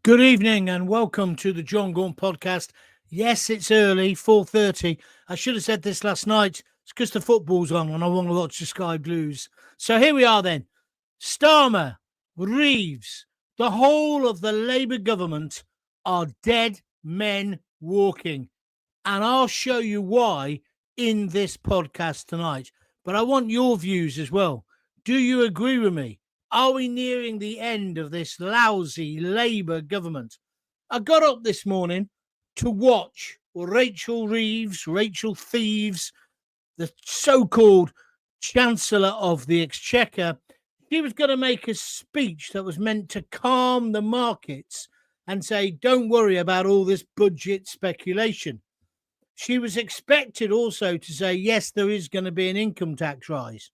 Good evening and welcome to the Jon Gaunt podcast. Yes, it's early, 4:30. I should have said this last night. It's because the football's on and I want to watch the Sky Blues. So here we are then. Starmer, Reeves, the whole of the Labour government are dead men walking. And I'll show you why in this podcast tonight. But I want your views as well. Do you agree with me? Are we nearing the end of this lousy Labour government? I got up this morning to watch Rachel Reeves, Rachel Thieves, the so-called Chancellor of the Exchequer. She was going to make a speech that was meant to calm the markets and say, don't worry about all this budget speculation. She was expected also to say, yes, there is going to be an income tax rise.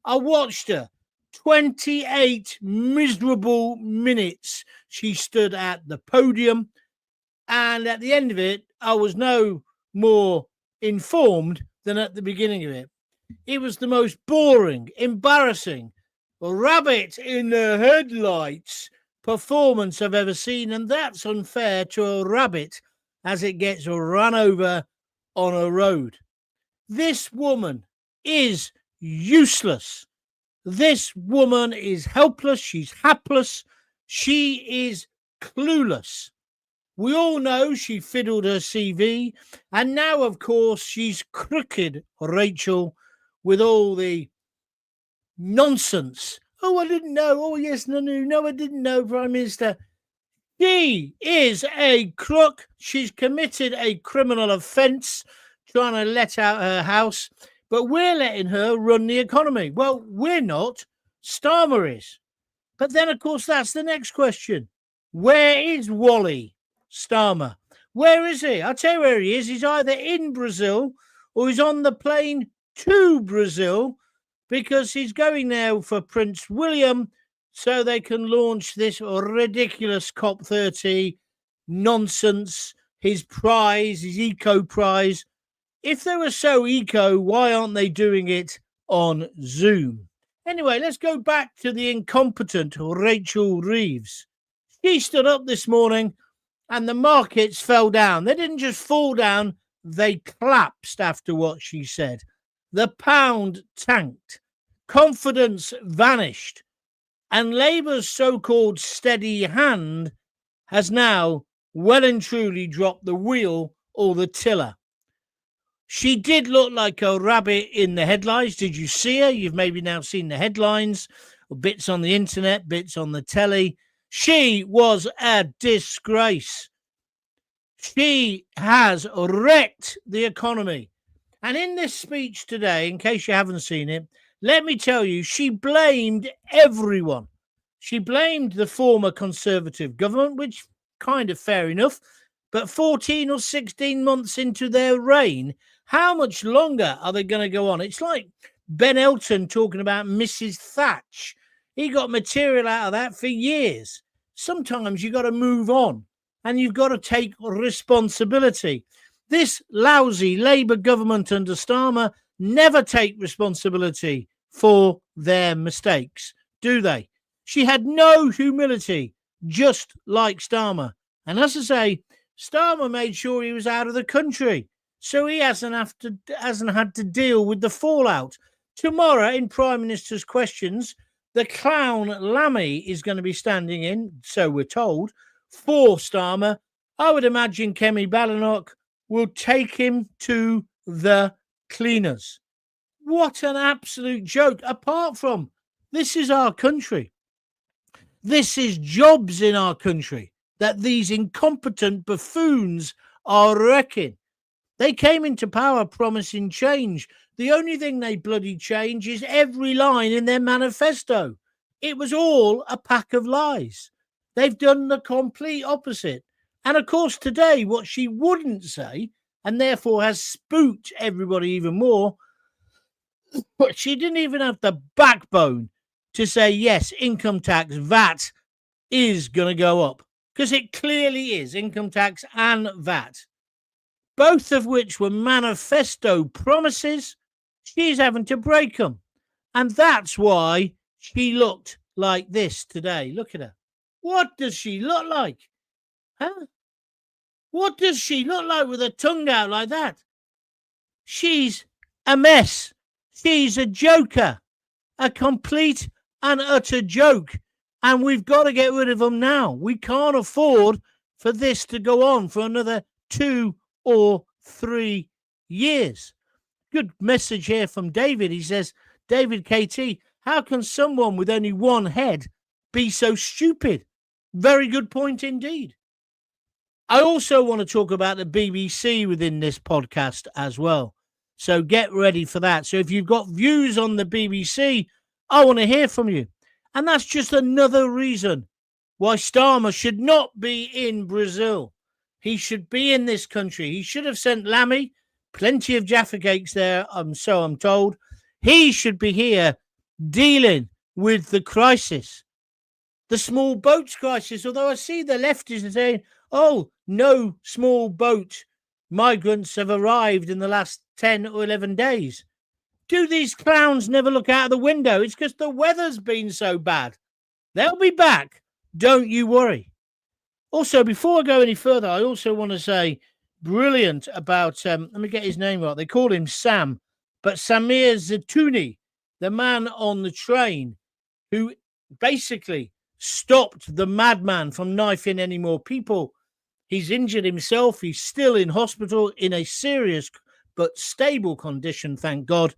I watched her. 28 miserable minutes she stood at the podium, and at the end of it, I was no more informed than at the beginning of it. It was the most boring, embarrassing, rabbit in the headlights performance I've ever seen, and that's unfair to a rabbit as it gets run over on a road. This woman is useless. This woman is helpless. She's hapless. She is clueless. We all know she fiddled her CV. And now, of course, she's crooked, Rachel, with all the nonsense. Oh, I didn't know. Oh, yes, no, I didn't know, Prime Minister. She is a crook. She's committed a criminal offence trying to let out her house. But we're letting her run the economy. Well, we're not. Starmer is. But then, of course, that's the next question. Where is Wally Starmer? Where is he? I'll tell you where he is. He's either in Brazil or he's on the plane to Brazil because he's going there for Prince William so they can launch this ridiculous COP30 nonsense, his prize, his eco prize. If they were so eco, why aren't they doing it on Zoom? Anyway, let's go back to the incompetent Rachel Reeves. She stood up this morning and the markets fell down. They didn't just fall down, they collapsed after what she said. The pound tanked. Confidence vanished. And Labour's so-called steady hand has now well and truly dropped the wheel or the tiller. She did look like a rabbit in the headlines. Did you see her? You've maybe now seen the headlines, or bits on the internet, bits on the telly. She was a disgrace. She has wrecked the economy. And in this speech today, in case you haven't seen it, let me tell you, she blamed everyone. She blamed the former Conservative government, which kind of fair enough, but 14 or 16 months into their reign, how much longer are they going to go on? It's like Ben Elton talking about Mrs. Thatch. He got material out of that for years. Sometimes you've got to move on and you've got to take responsibility. This lousy Labour government under Starmer never take responsibility for their mistakes, do they? She had no humility, just like Starmer. And as I say, Starmer made sure he was out of the country, so he hasn't had to deal with the fallout. Tomorrow, in Prime Minister's Questions, the clown Lammy is going to be standing in, so we're told, for Starmer. I would imagine Kemi Badenoch will take him to the cleaners. What an absolute joke. Apart from, this is our country. This is jobs in our country that these incompetent buffoons are wrecking. They came into power promising change. The only thing they bloody change is every line in their manifesto. It was all a pack of lies. They've done the complete opposite. And of course, today, what she wouldn't say, and therefore has spooked everybody even more, but she didn't even have the backbone to say, yes, income tax, VAT, is going to go up. Because it clearly is, income tax and VAT. Both of which were manifesto promises. She's having to break them. And that's why she looked like this today. Look at her. What does she look like? Huh? What does she look like with her tongue out like that? She's a mess. She's a joker. A complete and utter joke. And we've got to get rid of them now. We can't afford for this to go on for another 2 or 3 years. Good message here from David. He says, David KT, how can someone with only one head be so stupid? Very good point indeed. I also want to talk about the BBC within this podcast as well. So get ready for that. So if you've got views on the BBC, I want to hear from you. And that's just another reason why Starmer should not be in Brazil. He should be in this country. He should have sent Lammy, plenty of Jaffa cakes there, so I'm told. He should be here dealing with the crisis, the small boats crisis, although I see the leftists are saying, oh, no small boat migrants have arrived in the last 10 or 11 days. Do these clowns never look out of the window? It's because the weather's been so bad. They'll be back. Don't you worry. Also, before I go any further, I also want to say brilliant about, let me get his name right. They call him Sam, but Samir Zatouni, the man on the train who basically stopped the madman from knifing any more people. He's injured himself. He's still in hospital in a serious but stable condition, thank God.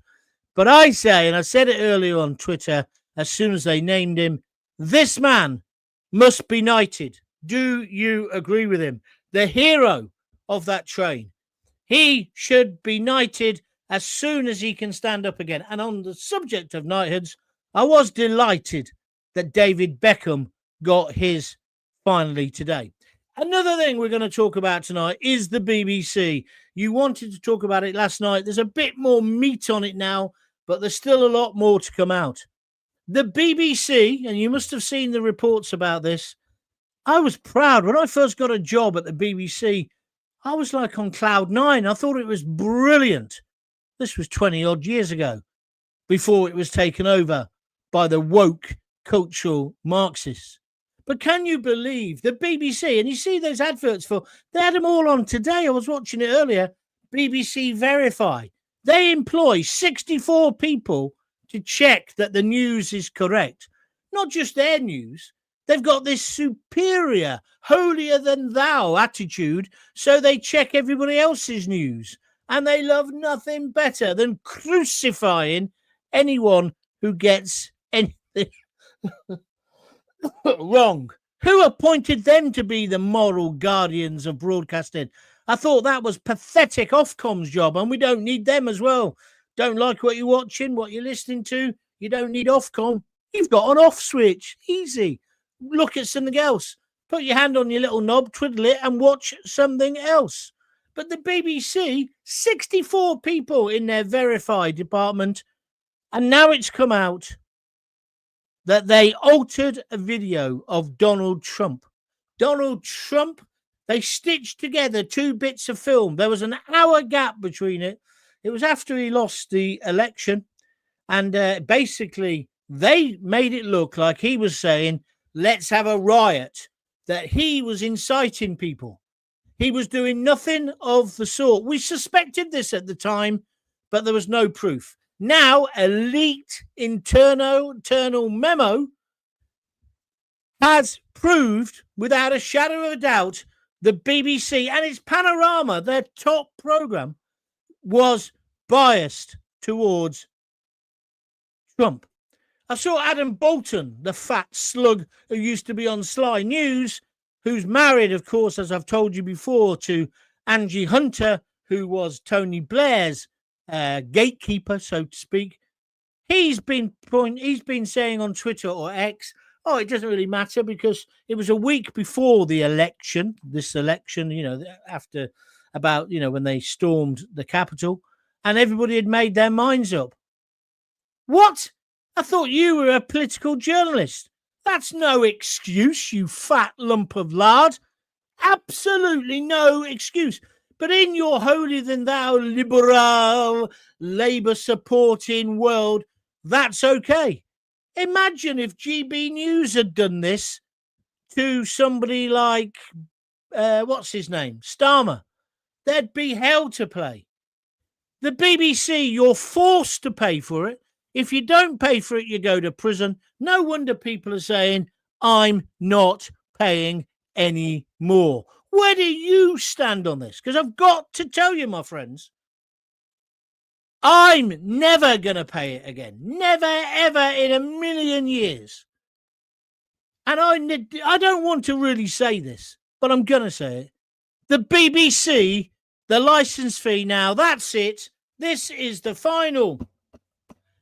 But I say, and I said it earlier on Twitter, as soon as they named him, this man must be knighted. Do you agree with him? The hero of that train. He should be knighted as soon as he can stand up again. And on the subject of knighthoods, I was delighted that David Beckham got his finally today. Another thing we're going to talk about tonight is the BBC. You wanted to talk about it last night. There's a bit more meat on it now, but there's still a lot more to come out. The BBC, and you must have seen the reports about this. I was proud. When I first got a job at the BBC, I was like on cloud nine. I thought it was brilliant. This was 20 odd years ago, before it was taken over by the woke cultural Marxists. But can you believe the BBC? And you see those adverts for, they had them all on today. I was watching it earlier. BBC Verify. They employ 64 people to check that the news is correct. Not just their news. They've got this superior, holier than thou attitude. So they check everybody else's news. And they love nothing better than crucifying anyone who gets anything wrong. Who appointed them to be the moral guardians of broadcasting? I thought that was pathetic Ofcom's job, and we don't need them as well. Don't like what you're watching, what you're listening to, you don't need Ofcom. You've got an off switch. Easy. Look at something else. Put your hand on your little knob, twiddle it, and watch something else. But the BBC, 64 people in their verified department, and now it's come out that they altered a video of Donald Trump. Donald Trump, they stitched together 2 bits of film. There was an hour gap between it. It was after he lost the election. And basically, they made it look like he was saying, let's have a riot, that he was inciting people. He was doing nothing of the sort. We suspected this at the time, but there was no proof. Now, a leaked internal memo has proved, without a shadow of a doubt, the BBC and its Panorama, their top program, was biased towards Trump. I saw Adam Bolton, the fat slug who used to be on Sly News, who's married, of course, as I've told you before, to Angie Hunter, who was Tony Blair's gatekeeper, so to speak. He's been saying on Twitter or X, oh, it doesn't really matter because it was a week before the election, after about, when they stormed the Capitol, and everybody had made their minds up. What? I thought you were a political journalist. That's no excuse, you fat lump of lard. Absolutely no excuse. But in your holier-than-thou liberal, Labour-supporting world, that's okay. Imagine if GB News had done this to somebody like, what's his name? Starmer. There'd be hell to pay. The BBC, you're forced to pay for it. If you don't pay for it, you go to prison. No wonder people are saying, I'm not paying any more. Where do you stand on this? Because I've got to tell you, my friends, I'm never going to pay it again. Never, ever in a million years. And I don't want to really say this, but I'm going to say it. The BBC, the license fee now, that's it. This is the final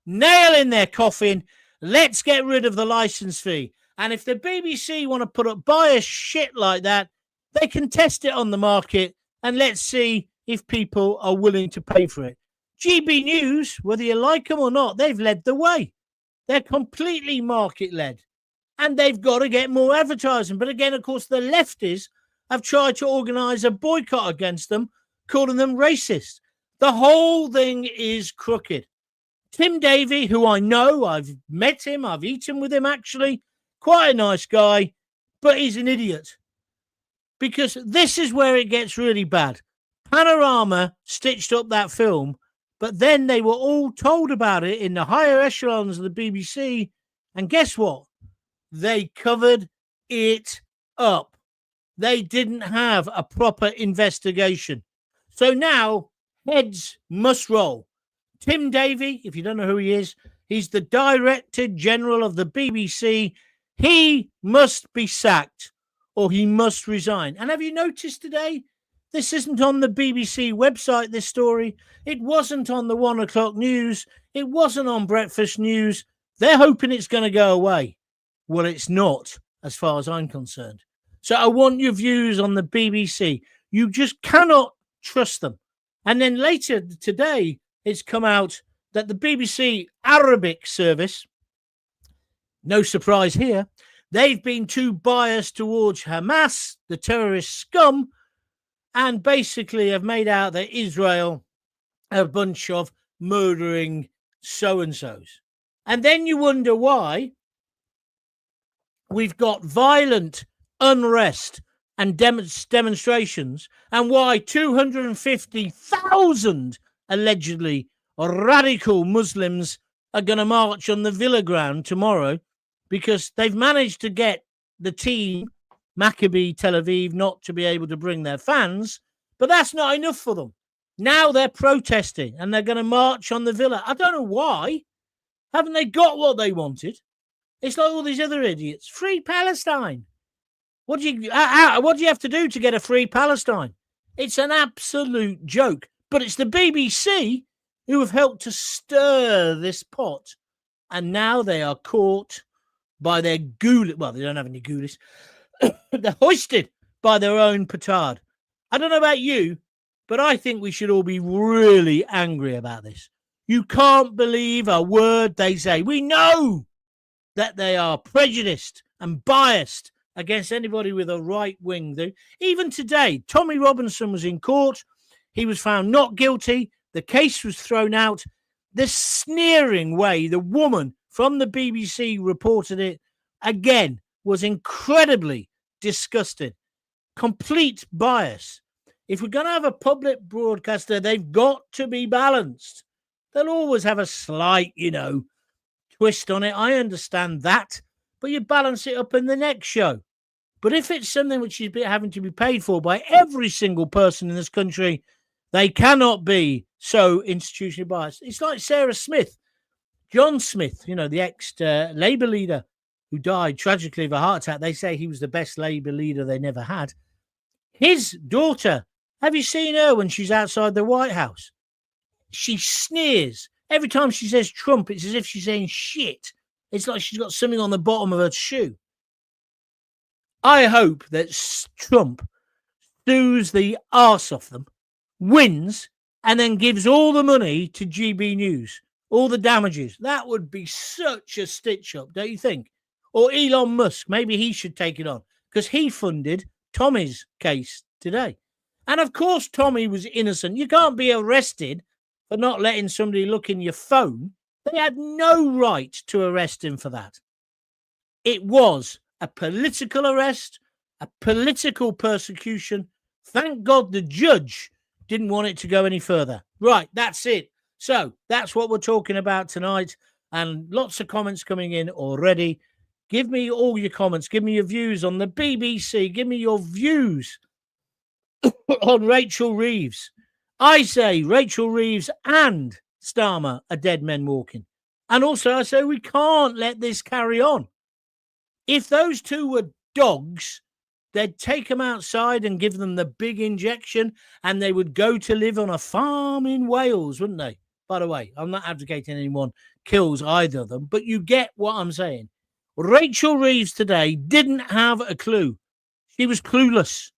nail in their coffin. Let's get rid of the license fee. And if the BBC want to put up biased shit like that, they can test it on the market and let's see if people are willing to pay for it. GB News, whether you like them or not, they've led the way. They're completely market-led. And they've got to get more advertising. But again, of course, the lefties have tried to organise a boycott against them, calling them racist. The whole thing is crooked. Tim Davie, who I know, I've met him, I've eaten with him actually, quite a nice guy, but he's an idiot. Because this is where it gets really bad. Panorama stitched up that film, but then they were all told about it in the higher echelons of the BBC, and guess what? They covered it up. They didn't have a proper investigation. So now heads must roll. Tim Davie, if you don't know who he is, he's the Director General of the BBC. He must be sacked or he must resign. And have you noticed today, this isn't on the BBC website, this story. It wasn't on the 1 o'clock news. It wasn't on breakfast news. They're hoping it's going to go away. Well, it's not, as far as I'm concerned. So I want your views on the BBC. You just cannot trust them. And then later today, it's come out that the BBC Arabic service, no surprise here, they've been too biased towards Hamas, the terrorist scum, and basically have made out that Israel are a bunch of murdering so-and-sos. And then you wonder why we've got violent unrest and demonstrations, and why 250,000 allegedly radical Muslims are going to march on the Villa ground tomorrow because they've managed to get the team, Maccabi Tel Aviv, not to be able to bring their fans, but that's not enough for them. Now they're protesting and they're going to march on the Villa. I don't know why. Haven't they got what they wanted? It's like all these other idiots. Free Palestine. What do you have to do to get a free Palestine? It's an absolute joke. But it's the BBC who have helped to stir this pot. And now they are caught by their ghoulies. Well, they don't have any ghoulies. They're hoisted by their own petard. I don't know about you, but I think we should all be really angry about this. You can't believe a word they say. We know that they are prejudiced and biased against anybody with a right wing. Even today, Tommy Robinson was in court. He was found not guilty. The case was thrown out. The sneering way the woman from the BBC reported it, again, was incredibly disgusting. Complete bias. If we're going to have a public broadcaster, they've got to be balanced. They'll always have a slight, twist on it. I understand that. But you balance it up in the next show. But if it's something which is having to be paid for by every single person in this country, they cannot be so institutionally biased. It's like Sarah Smith, John Smith, the ex-Labour leader who died tragically of a heart attack. They say he was the best Labour leader they never had. His daughter, have you seen her when she's outside the White House? She sneers. Every time she says Trump, it's as if she's saying shit. It's like she's got something on the bottom of her shoe. I hope that Trump sues the arse off them, wins, and then gives all the money to GB News, all the damages. That would be such a stitch-up, don't you think? Or Elon Musk, maybe he should take it on, because he funded Tommy's case today. And of course, Tommy was innocent. You can't be arrested for not letting somebody look in your phone. They had no right to arrest him for that. It was a political arrest, a political persecution. Thank God the judge didn't want it to go any further. Right, that's it. So that's what we're talking about tonight, and lots of comments coming in already. Give me all your comments. Give me your views on the BBC. Give me your views on Rachel Reeves. I say Rachel Reeves and Starmer are dead men walking. And also I say we can't let this carry on. If those two were dogs, they'd take them outside and give them the big injection, and they would go to live on a farm in Wales, wouldn't they? By the way, I'm not advocating anyone kills either of them, but you get what I'm saying. Rachel Reeves today didn't have a clue. She was clueless,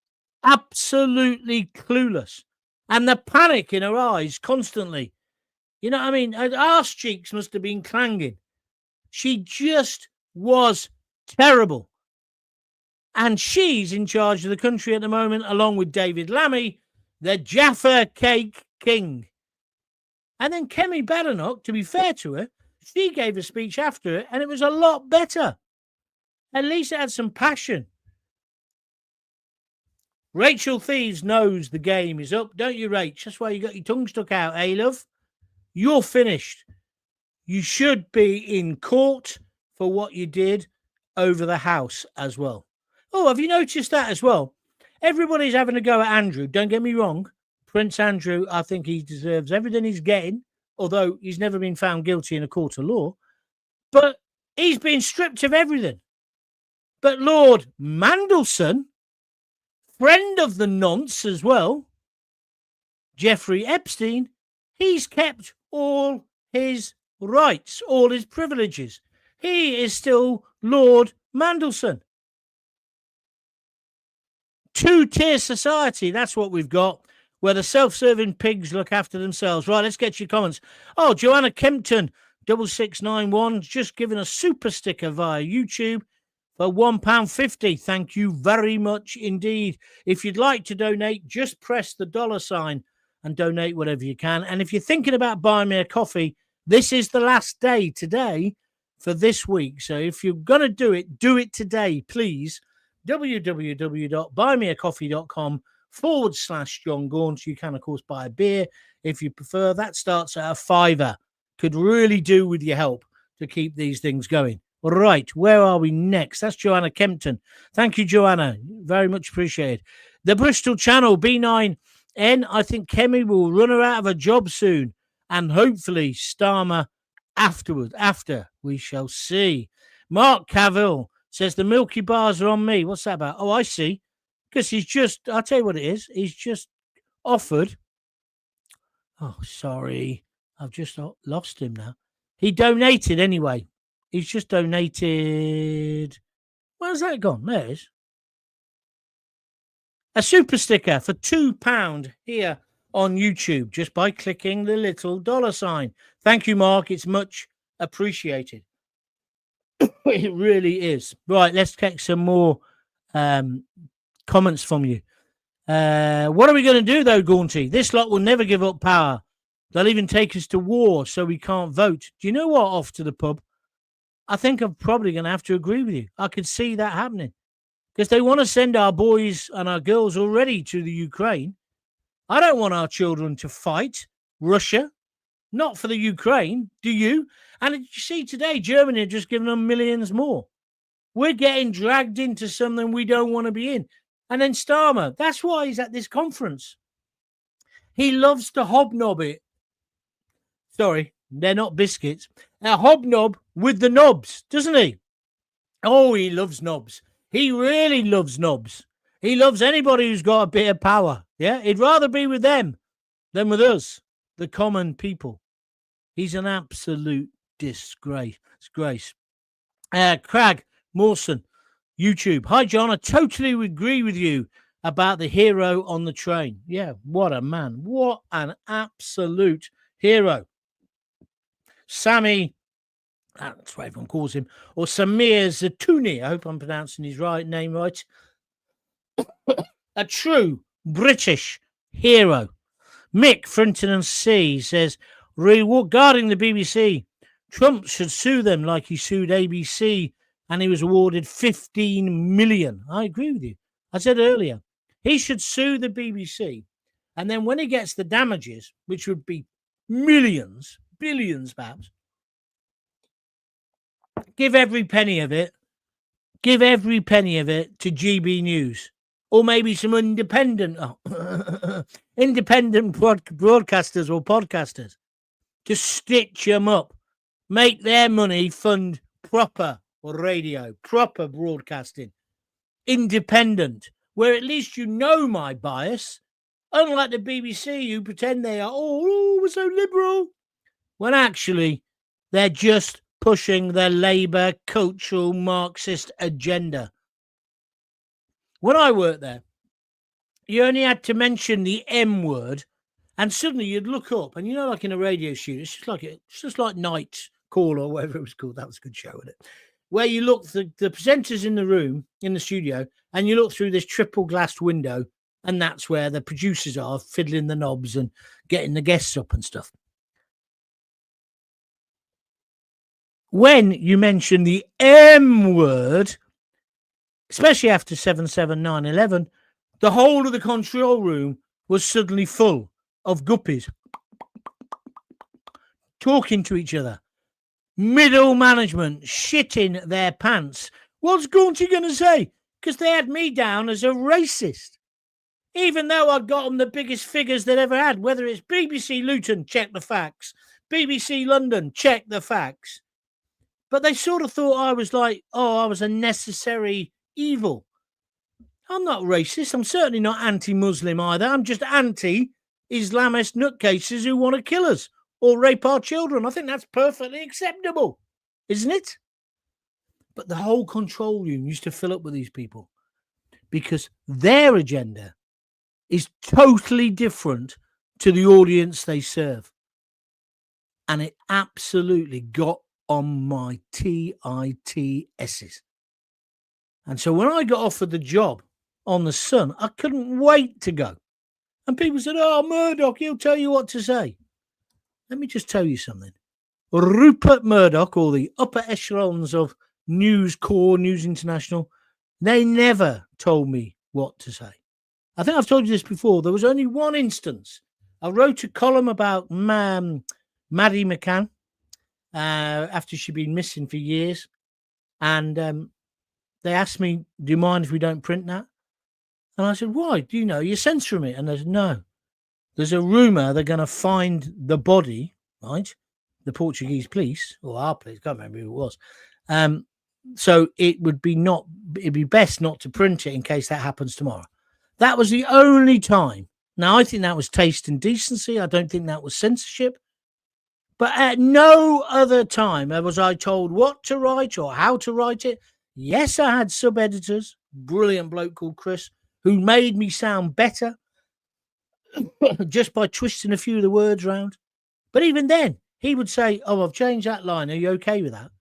absolutely clueless. And the panic in her eyes constantly. You know what I mean? Her arse cheeks must have been clanging. She just was terrible. And she's in charge of the country at the moment, along with David Lammy, the Jaffa Cake King. And then Kemi Badenoch, to be fair to her, she gave a speech after it, and it was a lot better. At least it had some passion. Rachel Thieves knows the game is up, don't you, Rach? That's why you got your tongue stuck out, eh, love? You're finished. You should be in court for what you did over the house as well. Oh, have you noticed that as well? Everybody's having a go at Andrew. Don't get me wrong. Prince Andrew, I think he deserves everything he's getting, although he's never been found guilty in a court of law. But he's been stripped of everything. But Lord Mandelson, friend of the nonce as well, Jeffrey Epstein, he's kept all his rights, all his privileges. He is still Lord Mandelson. Two-tier society, that's what we've got, where the self-serving pigs look after themselves. Right, let's get your comments. Oh, Joanna Kempton, 6691, just giving a super sticker via YouTube for £1.50. Thank you very much indeed. If you'd like to donate, just press the $ and donate whatever you can. And if you're thinking about buying me a coffee, this is the last day today for this week. So if you're going to do it today, please. www.buymeacoffee.com/Jon Gaunt. You can, of course, buy a beer if you prefer. That starts at £5. Could really do with your help to keep these things going. All right, where are we next? That's Joanna Kempton. Thank you, Joanna. Very much appreciated. The Bristol Channel, B9N. I think Kemi will run her out of a job soon, and hopefully Starmer after. We shall see. Mark Cavill says the Milky Bars are on me. What's that about? Oh, I see. Because I'll tell you what it is. He's just offered. Oh, sorry. I've just lost him now. He donated anyway. He's just donated. Where's that gone? There it is. A super sticker for £2 here on YouTube just by clicking the little $. Thank you, Mark. It's much appreciated. It really is. Right, let's get some more comments from you. What are we going to do, though, Gaunty? This lot will never give up power. They'll even take us to war so we can't vote. Do you know what? Off to the pub. I think I'm probably going to have to agree with you. I could see that happening. Because they want to send our boys and our girls already to the Ukraine. I don't want our children to fight Russia. Not for the Ukraine. Do you? And you see today, Germany are just giving them millions more. We're getting dragged into something we don't want to be in. And then Starmer, that's why he's at this conference. He loves to hobnob it. Sorry, they're not biscuits. A hobnob with the knobs, doesn't he? Oh, he loves knobs. He really loves knobs. He loves anybody who's got a bit of power. Yeah, he'd rather be with them than with us, the common people. He's an absolute disgrace. Craig Mawson, YouTube. Hi, John. I totally agree with you about the hero on the train. Yeah, what a man. What an absolute hero. Sammy, that's what everyone calls him, or Samir Zatouni. I hope I'm pronouncing his name right. A true British hero. Mick Frinton C says, regarding the BBC, Trump should sue them like he sued ABC and he was awarded $15 million. I agree with you. I said earlier, he should sue the BBC. And then when he gets the damages, which would be millions, billions perhaps, give every penny of it to GB News. Or maybe some independent broadcasters or podcasters to stitch them up, make their money fund proper radio, proper broadcasting, independent, where at least you know my bias, unlike the BBC who pretend they are, we're so liberal, when actually they're just pushing their Labour cultural Marxist agenda. When I worked there, you only had to mention the M word, and suddenly you'd look up, and like in a radio studio, it's just like Night Call or whatever it was called. That was a good show, wasn't it? Where you look, the presenters in the room, in the studio, and you look through this triple glassed window, and that's where the producers are fiddling the knobs and getting the guests up and stuff. When you mention the M word, especially after 7/7/9/11, the whole of the control room was suddenly full of guppies talking to each other. Middle management shitting their pants. What's Gaunt going to say? Because they had me down as a racist. Even though I'd got them the biggest figures they'd ever had, whether it's BBC Luton, check the facts. BBC London, check the facts. But they sort of thought I was I was a necessary evil. I'm not racist. I'm certainly not anti-Muslim either. I'm just anti-Islamist nutcases who want to kill us or rape our children. I think that's perfectly acceptable, isn't it? But the whole control room used to fill up with these people because their agenda is totally different to the audience they serve. And it absolutely got on my TITS's. And so when I got offered the job on The Sun, I couldn't wait to go. And people said, Murdoch, he'll tell you what to say. Let me just tell you something. Rupert Murdoch, or the upper echelons of News Corps, News International, they never told me what to say. I think I've told you this before. There was only one instance. I wrote a column about Maddie McCann after she'd been missing for years. And they asked me, do you mind if we don't print that? And I said, why? Do you know you're censoring it? And they said, no. There's a rumour they're going to find the body, right? The Portuguese police, or our police, can't remember who it was. So it'd be best not to print it in case that happens tomorrow. That was the only time. Now, I think that was taste and decency. I don't think that was censorship. But at no other time was I told what to write or how to write it. Yes, I had sub-editors, brilliant bloke called Chris, who made me sound better just by twisting a few of the words around. But even then, he would say, I've changed that line. Are you okay with that?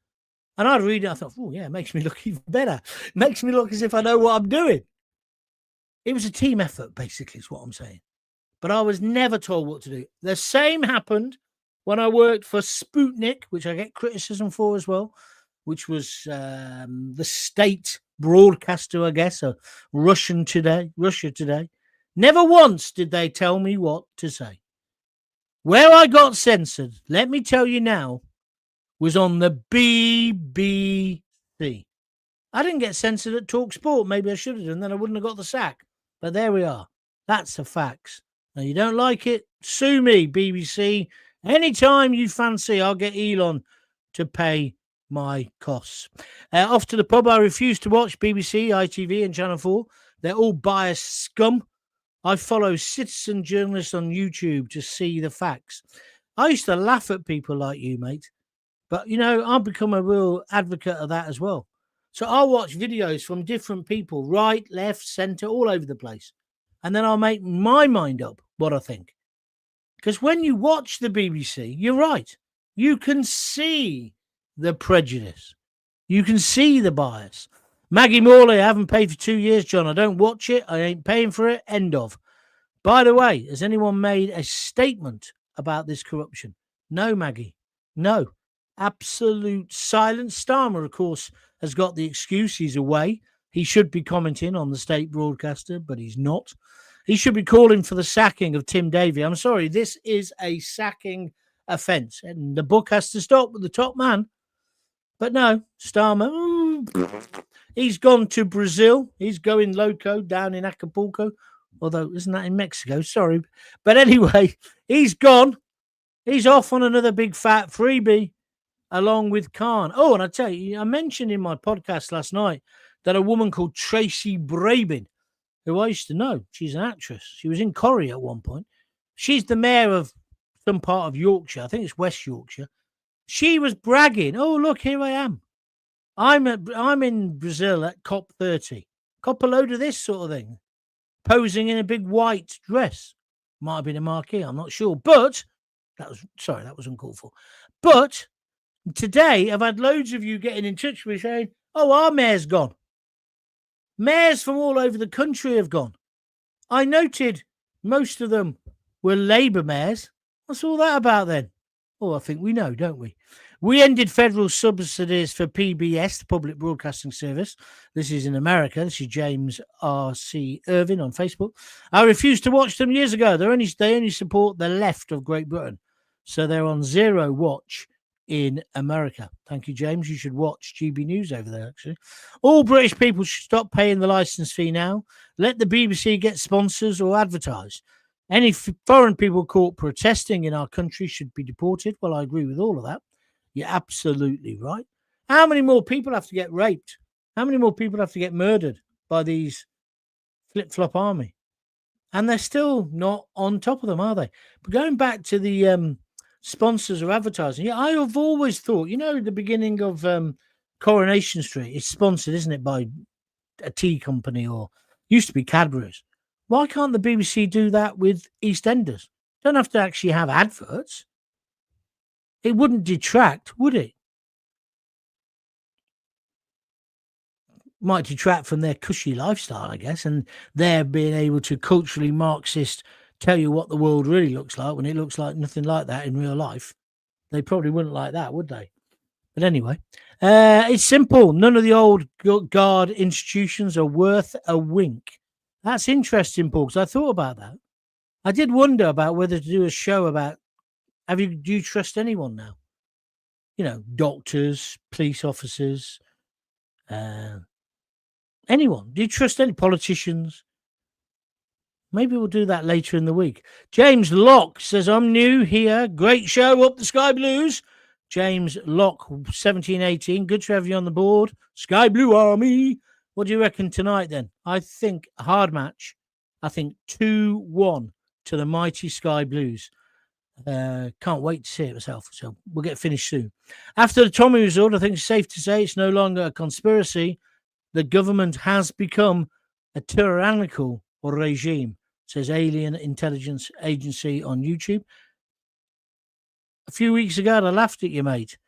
And I'd read it. I thought, it makes me look even better. Makes me look as if I know what I'm doing. It was a team effort, basically, is what I'm saying. But I was never told what to do. The same happened when I worked for Sputnik, which I get criticism for as well, which was the state broadcaster, I guess, Russia Today. Never once did they tell me what to say. Where I got censored, let me tell you now, was on the BBC. I didn't get censored at Talk Sport. Maybe I should have done, then I wouldn't have got the sack. But there we are. That's the facts. Now, you don't like it? Sue me, BBC. Anytime you fancy, I'll get Elon to pay my costs. Off to the pub. I refuse to watch BBC, ITV and Channel 4. They're all biased scum. I follow citizen journalists on YouTube to see the facts. I used to laugh at people like you, mate. But, I've become a real advocate of that as well. So I'll watch videos from different people, right, left, centre, all over the place. And then I'll make my mind up what I think. Because when you watch the BBC, you're right. You can see the prejudice. You can see the bias. Maggie Morley, I haven't paid for 2 years, John. I don't watch it. I ain't paying for it. End of. By the way, has anyone made a statement about this corruption? No, Maggie. No. Absolute silence. Starmer, of course, has got the excuse. He's away. He should be commenting on the state broadcaster, but he's not. He should be calling for the sacking of Tim Davie. I'm sorry, this is a sacking offence, and the book has to stop with the top man. But no, Starmer, he's gone to Brazil. He's going loco down in Acapulco. Although, isn't that in Mexico? Sorry. But anyway, he's gone. He's off on another big fat freebie along with Khan. Oh, and I tell you, I mentioned in my podcast last night that a woman called Tracy Brabin, who I used to know, she's an actress. She was in Corrie at one point. She's the mayor of some part of Yorkshire. I think it's West Yorkshire. She was bragging, oh, look, here I am. I'm in Brazil at COP30. Cop a load of this sort of thing. Posing in a big white dress. Might have been a marquee, I'm not sure. But, that was uncalled for. But, today, I've had loads of you getting in touch with me saying, oh, our mayor's gone. Mayors from all over the country have gone. I noted most of them were Labour mayors. What's all that about then? Oh, I think we know, don't we? We ended federal subsidies for PBS, the Public Broadcasting Service. This is in America. This is James R.C. Irvin on Facebook. I refused to watch them years ago. They only support the left of Great Britain. So they're on zero watch in America. Thank you, James. You should watch GB News over there, actually. All British people should stop paying the licence fee now. Let the BBC get sponsors or advertise. Any foreign people caught protesting in our country should be deported. Well, I agree with all of that. You're absolutely right. How many more people have to get raped? How many more people have to get murdered by these flip-flop army? And they're still not on top of them, are they? But going back to the sponsors or advertising, I have always thought, the beginning of Coronation Street is sponsored, isn't it, by a tea company or used to be Cadbury's. Why can't the BBC do that with EastEnders? Don't have to actually have adverts. It wouldn't detract, would it? Might detract from their cushy lifestyle, I guess, and their being able to culturally Marxist tell you what the world really looks like when it looks like nothing like that in real life. They probably wouldn't like that, would they? But anyway, it's simple. None of the old guard institutions are worth a wink. That's interesting, Paul, because I thought about that. I did wonder about whether to do a show about, do you trust anyone now? Doctors, police officers, anyone. Do you trust any politicians? Maybe we'll do that later in the week. James Locke says, I'm new here. Great show, up the Sky Blues. James Locke, 1718. Good to have you on the board. Sky Blue Army. What do you reckon tonight then? I think a hard match. I think 2-1 to the mighty Sky Blues. Can't wait to see it myself. So we'll get finished soon. After the Tommy result, I think it's safe to say it's no longer a conspiracy. The government has become a tyrannical regime, says Alien Intelligence Agency on YouTube. A few weeks ago, I laughed at you, mate,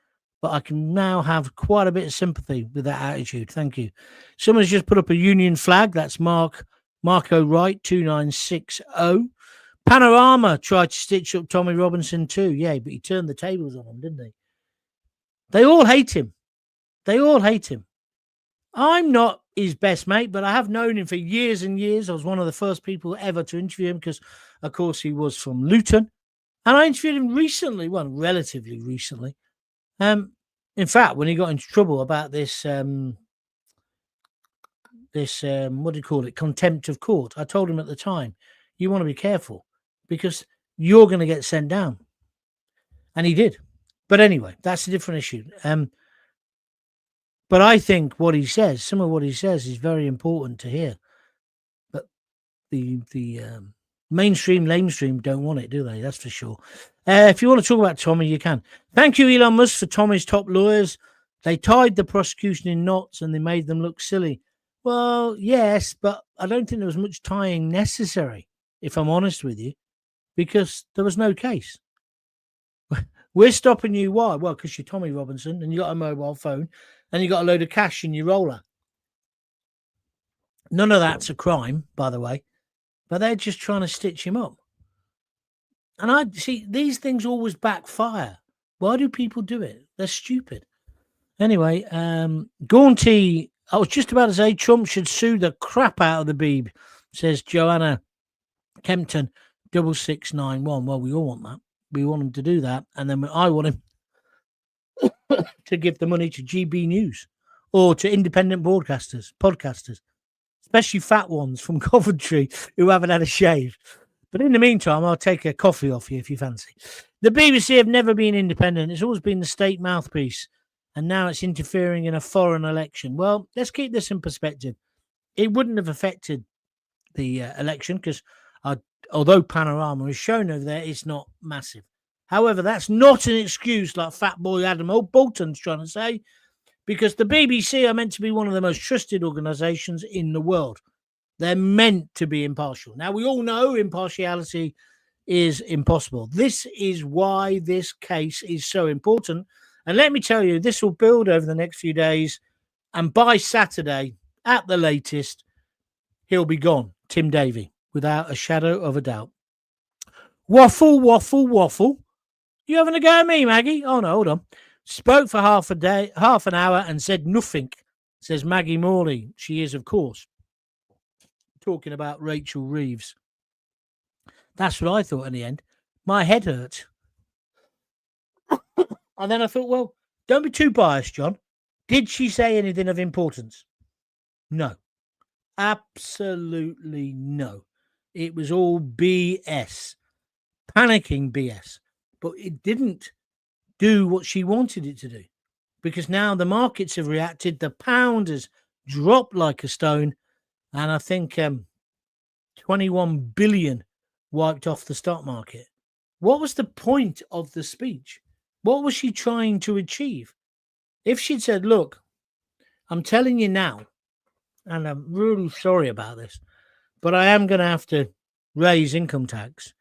but I can now have quite a bit of sympathy with that attitude. Thank you. Someone's just put up a Union flag. That's Marco Wright, 2960. Panorama tried to stitch up Tommy Robinson too. Yeah, but he turned the tables on him, didn't he? They all hate him. I'm not his best mate, but I have known him for years and years. I was one of the first people ever to interview him because, of course, he was from Luton. And I interviewed him recently, well, relatively recently. In fact, when he got into trouble about this, what do you call it, contempt of court, I told him at the time, you want to be careful because you're going to get sent down. And he did. But anyway, that's a different issue. But I think some of what he says is very important to hear. But the mainstream, lamestream don't want it, do they? That's for sure. If you want to talk about Tommy, you can. Thank you, Elon Musk, for Tommy's top lawyers. They tied the prosecution in knots and they made them look silly. Well, yes, but I don't think there was much tying necessary, if I'm honest with you, because there was no case. We're stopping you. Why? Well, because you're Tommy Robinson and you got a mobile phone and you got a load of cash in your roller. None of that's a crime, by the way, but they're just trying to stitch him up. And I see these things always backfire. Why do people do it? They're stupid. Anyway, Gaunty I was just about to say Trump should sue the crap out of the Beeb, says Joanna Kempton 6691. Well, we all want that. We want him to do that. And then I want him to give the money to GB News or to independent podcasters, especially fat ones from Coventry who haven't had a shave. But in the meantime, I'll take a coffee off you if you fancy. The BBC have never been independent. It's always been the state mouthpiece. And now it's interfering in a foreign election. Well, let's keep this in perspective. It wouldn't have affected the election because although Panorama is shown over there, it's not massive. However, that's not an excuse like Fat Boy Adam Bolton's trying to say, because the BBC are meant to be one of the most trusted organisations in the world. They're meant to be impartial. Now, we all know impartiality is impossible. This is why this case is so important. And let me tell you, this will build over the next few days. And by Saturday, at the latest, he'll be gone, Tim Davie, without a shadow of a doubt. Waffle, waffle, waffle. You having a go at me, Maggie? Oh, no, hold on. Spoke for half an hour and said nothing, says Maggie Morley. She is, of course, talking about Rachel Reeves. That's what I thought in the end. My head hurt. And then I thought, well, don't be too biased, John. Did she say anything of importance? No. Absolutely no. It was all BS. Panicking BS. But it didn't do what she wanted it to do. Because now the markets have reacted. The pound has dropped like a stone. And I think 21 billion wiped off the stock market. What was the point of the speech? What was she trying to achieve? If she'd said, look, I'm telling you now, and I'm really sorry about this, but I am going to have to raise income tax.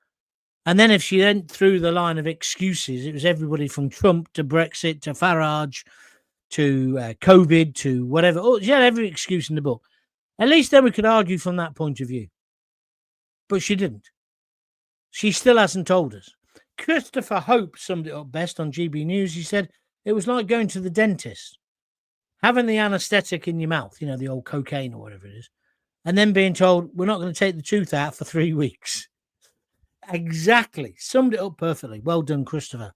And then if she went through the line of excuses, it was everybody from Trump to Brexit to Farage to COVID to whatever. Oh, she had every excuse in the book. At least then we could argue from that point of view. But she didn't. She still hasn't told us. Christopher Hope summed it up best on GB News. He said, it was like going to the dentist, having the anaesthetic in your mouth, you know, the old cocaine or whatever it is, and then being told, we're not going to take the tooth out for 3 weeks. Exactly. Summed it up perfectly. Well done, Christopher.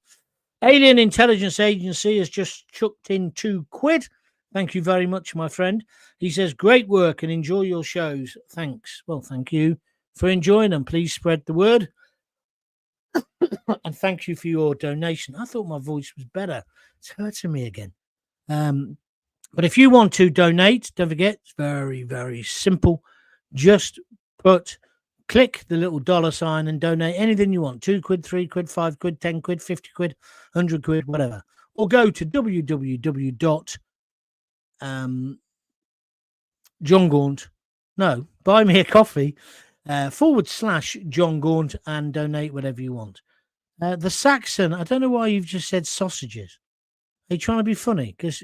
Alien Intelligence Agency has just chucked in £2. Thank you very much, my friend. He says, great work and enjoy your shows. Thanks. Well, thank you for enjoying them. Please spread the word. And thank you for your donation. I thought my voice was better. It's hurting me again. But if you want to donate, don't forget, it's very, very simple. Just click the little $sign and donate anything you want. £2, £3, £5, £10, £50, £100, whatever. Or go to Jon Gaunt. No, buy me a coffee /Jon Gaunt and donate whatever you want. The Saxon, I don't know why you've just said sausages. Are you trying to be funny? Because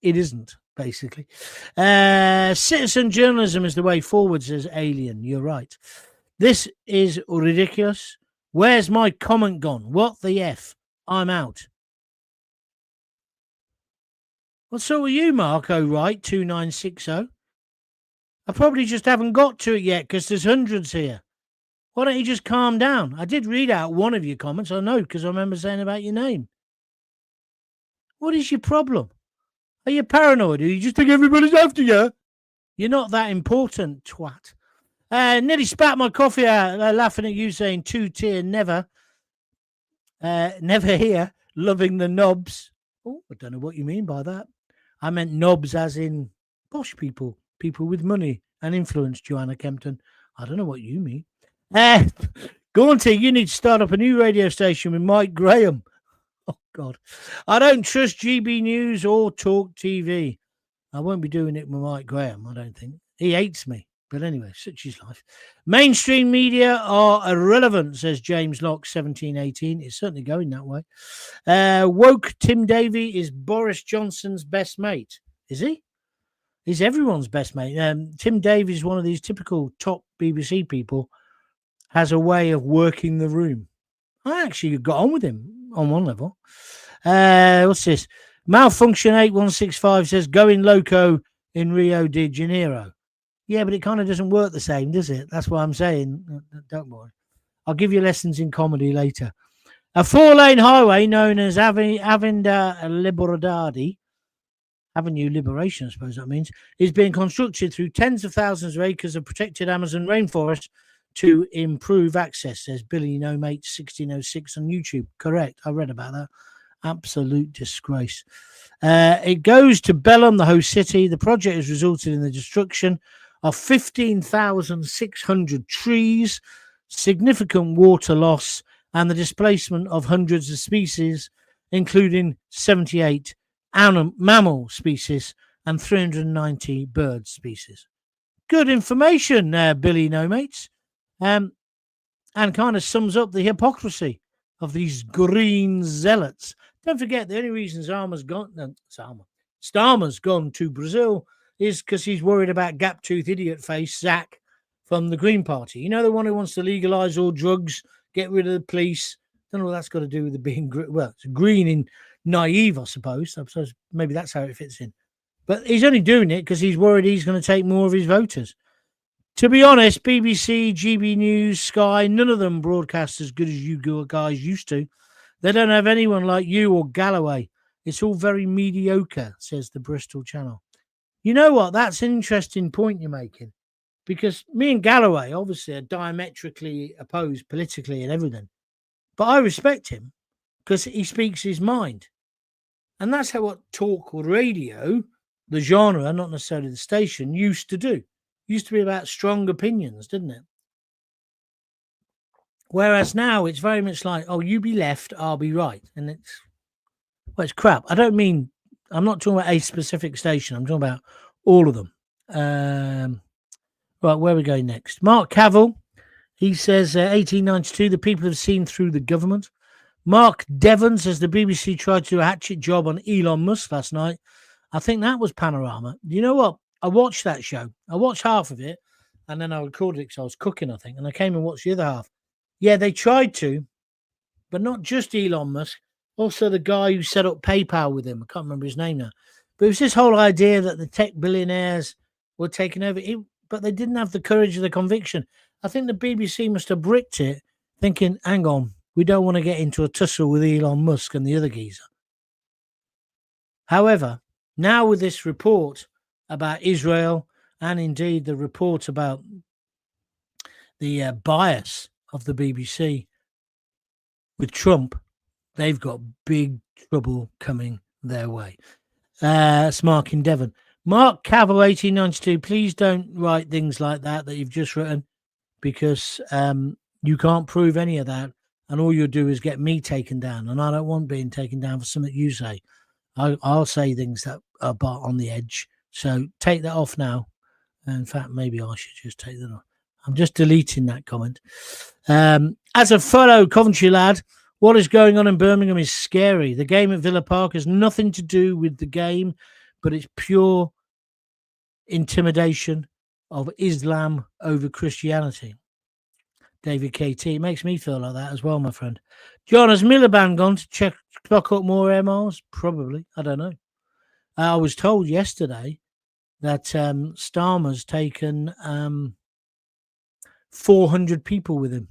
it isn't, basically. Citizen journalism is the way forward, says Alien. You're right. This is ridiculous. Where's my comment gone? What the F? I'm out. What's up with you, Marco? Right, 2960. I probably just haven't got to it yet because there's hundreds here. Why don't you just calm down? I did read out one of your comments. I know because I remember saying about your name. What is your problem? Are you paranoid? Do you just think everybody's after you? You're not that important, twat. Nearly spat my coffee out laughing at you saying 2-tier never. Never here. Loving the knobs. Oh, I don't know what you mean by that. I meant knobs as in posh people. People with money and influence, Joanna Kempton. I don't know what you mean. Gaunty, you need to start up a new radio station with Mike Graham. Oh, God. I don't trust GB News or Talk TV. I won't be doing it with Mike Graham, I don't think. He hates me. But anyway, such is life. Mainstream media are irrelevant, says James Locke, 1718. It's certainly going that way. Woke Tim Davie is Boris Johnson's best mate. Is he? He's everyone's best mate. Tim Davie is one of these typical top BBC people, has a way of working the room. I actually got on with him on one level. What's this? Malfunction 8165 says, going loco, in Rio de Janeiro. Yeah, but it kind of doesn't work the same, does it? That's what I'm saying. Don't worry. I'll give you lessons in comedy later. A 4-lane highway known as Avenida Libertad, Avenue Liberation, I suppose that means, is being constructed through tens of thousands of acres of protected Amazon rainforest to improve access, says Billy No Mate 1606 on YouTube. Correct. I read about that. Absolute disgrace. It goes to Belém, the host city. The project has resulted in the destruction of 15,600 trees, significant water loss, and the displacement of hundreds of species, including 78 mammal species and 390 bird species. Good information, Billy No Mates. And kind of sums up the hypocrisy of these green zealots. Don't forget, the only reason Starmer's gone to Brazil is because he's worried about gap-toothed idiot face Zach from the Green Party. You know, the one who wants to legalise all drugs, get rid of the police. Don't know what that's got to do with it being it's green and naive, I suppose. Maybe that's how it fits in. But he's only doing it because he's worried he's going to take more of his voters. To be honest, BBC, GB News, Sky, none of them broadcast as good as you guys used to. They don't have anyone like you or Galloway. It's all very mediocre, says the Bristol Channel. You know what? That's an interesting point you're making. Because me and Galloway, obviously, are diametrically opposed politically and everything. But I respect him because he speaks his mind. And that's how what talk or radio, the genre, not necessarily the station, used to do. Used to be about strong opinions, didn't it? Whereas now it's very much like, oh, you be left, I'll be right. And it's crap. I'm not talking about a specific station. I'm talking about all of them. Right, where are we going next? Mark Cavill, he says 1892, the people have seen through the government. Mark Devon says the BBC tried to do a hatchet job on Elon Musk last night. I think that was Panorama. You know what? I watched that show. I watched half of it, and then I recorded it because I was cooking, I think, and I came and watched the other half. Yeah, they tried to, but not just Elon Musk, also the guy who set up PayPal with him. I can't remember his name now. But it was this whole idea that the tech billionaires were taking over, but they didn't have the courage of the conviction. I think the BBC must have bricked it, thinking, hang on, we don't want to get into a tussle with Elon Musk and the other geezer. However, now with this report about Israel and indeed the report about the bias of the BBC with Trump, they've got big trouble coming their way. It's Mark in Devon. Mark Cavill, 1892, please don't write things like that you've just written because you can't prove any of that and all you'll do is get me taken down and I don't want being taken down for something you say. I'll say things that are on the edge. So take that off now. In fact, maybe I should just take that off. I'm just deleting that comment. As a fellow Coventry lad, what is going on in Birmingham is scary. The game at Villa Park has nothing to do with the game, but it's pure intimidation of Islam over Christianity. David KT. It makes me feel like that as well, my friend. John, has Miliband gone to clock up more air miles? Probably. I don't know. I was told yesterday that Starmer's taken 400 people with him.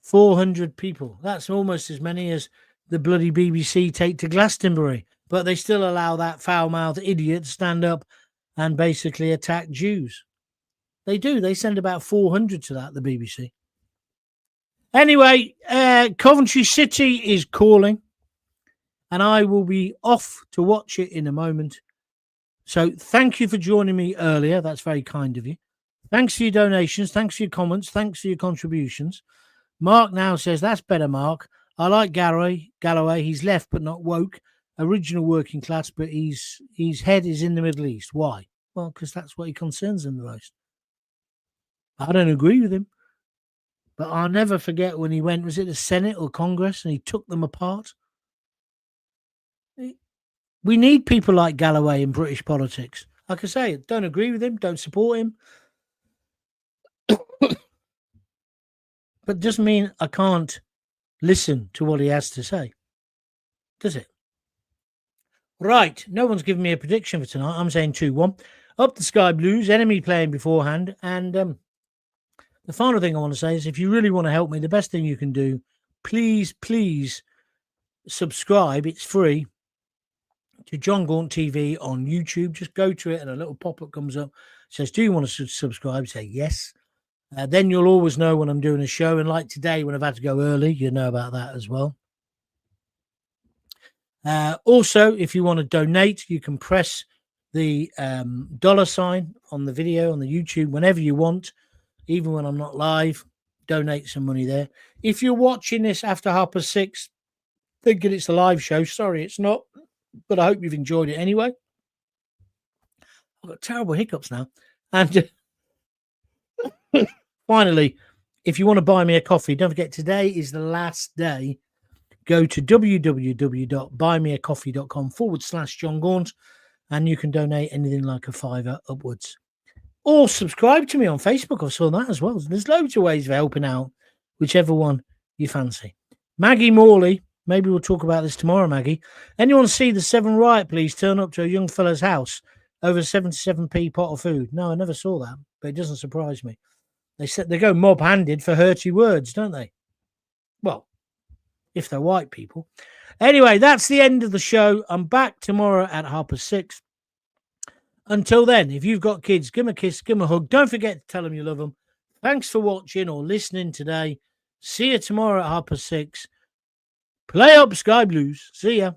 400 people. That's almost as many as the bloody BBC take to Glastonbury. But they still allow that foul-mouthed idiot to stand up and basically attack Jews. They do. They send about 400 to that, the BBC. Anyway, Coventry City is calling, and I will be off to watch it in a moment. So thank you for joining me earlier. That's very kind of you. Thanks for your donations. Thanks for your comments. Thanks for your contributions. Mark now says, that's better, Mark. I like Galloway. He's left but not woke. Original working class, but his head is in the Middle East. Why? Well, because that's what he concerns him the most. I don't agree with him. But I'll never forget when he went, was it the Senate or Congress, and he took them apart? We need people like Galloway in British politics. Like I say, don't agree with him, don't support him. But doesn't mean I can't listen to what he has to say, does it? Right, no one's given me a prediction for tonight. I'm saying 2-1. Up the Sky Blues, enemy playing beforehand. And the final thing I want to say is if you really want to help me, the best thing you can do, please subscribe. It's free to Jon Gaunt TV on YouTube. Just go to it and a little pop-up comes up. Says, do you want to subscribe? Say yes. Then you'll always know when I'm doing a show. And like today, when I've had to go early, you know about that as well. Also, if you want to donate, you can press the $sign on the video on the YouTube whenever you want, even when I'm not live. Donate some money there. If you're watching this after 6:30, thinking it's a live show, sorry, it's not, but I hope you've enjoyed it anyway. I've got terrible hiccups now. And finally, if you want to buy me a coffee, don't forget today is the last day. Go to www.buymeacoffee.com/Jon Gaunt and you can donate anything like a $5 upwards. Or subscribe to me on Facebook. I saw that as well. There's loads of ways of helping out, whichever one you fancy. Maggie Morley, maybe we'll talk about this tomorrow, Maggie. Anyone see the 7 riot police turn up to a young fella's house over 77p pot of food? No, I never saw that, but it doesn't surprise me. They said they go mob-handed for hurty words, don't they? Well, if they're white people. Anyway, that's the end of the show. I'm back tomorrow at 6:30. Until then, if you've got kids, give them a kiss, give them a hug. Don't forget to tell them you love them. Thanks for watching or listening today. See you tomorrow at 6:30. Play up, Sky Blues. See ya.